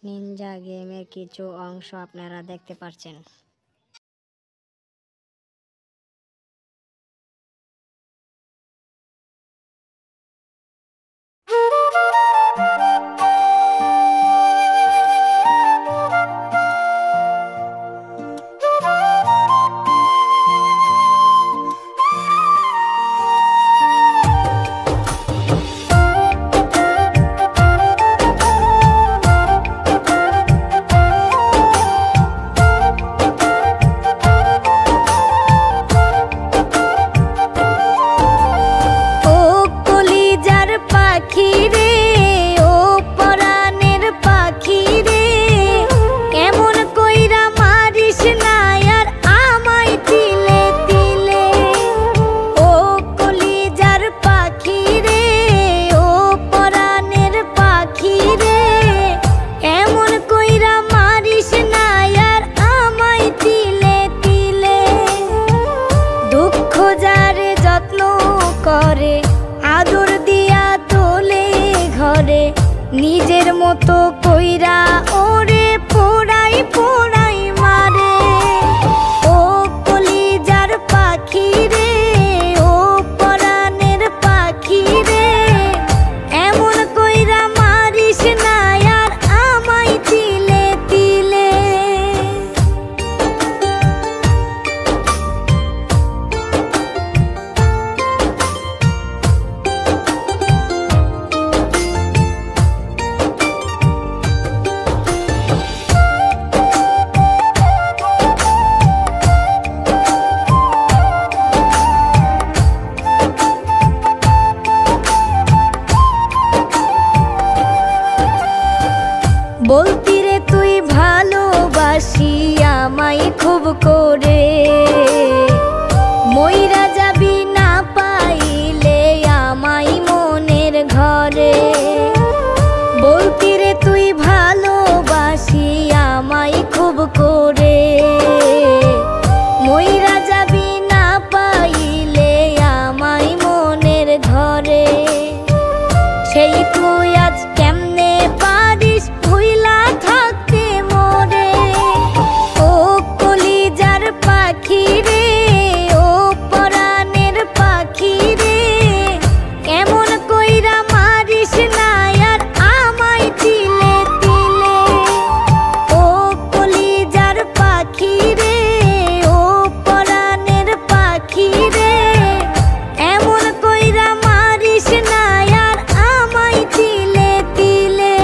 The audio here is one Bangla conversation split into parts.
নিনজা গেমের কিছু অংশ আপনারা দেখতে পাচ্ছেন। নিজের মতো কইরা ওরে পোড়াই পোড়াই মারে। ও কলিজার পাখি রে, ও পরাণের পাখি রে, এমন কইরা মারিস না আর আমায় তিলে তিলে। বলতি রে তুই ভালোবাসি আমায় খুব করে, মইরা যাবি না পাইলে আমায় মনের ঘরে। বলতি রে তুই ভালোবাসি আমায় খুব করে, মইরা যাবি না পাইলে আমায় মনের ঘরে। সেই তুই আজ কেমনে পারিস ভুইলা থাকতে মোরে। ও কলিজার পাখি রে, ও পরাণের পাখি রে, এমন কইরা মারিস না আর আমায় তিলে তিলে। ও কলিজার পাখি রে, ও পরাণের পাখি রে, এমন কইরা মারিস না আর আমায় তিলে তিলে।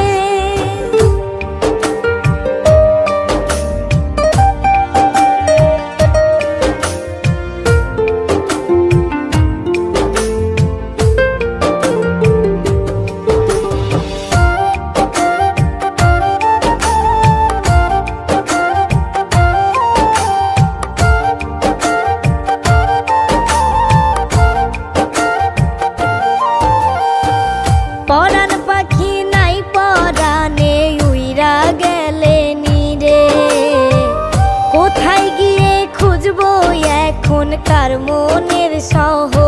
পরাণ পাখি নাই পরাণে উইরা গেলে নিরে, কোথায় গিয়ে খুঁজবো এখন কার মনের শহর।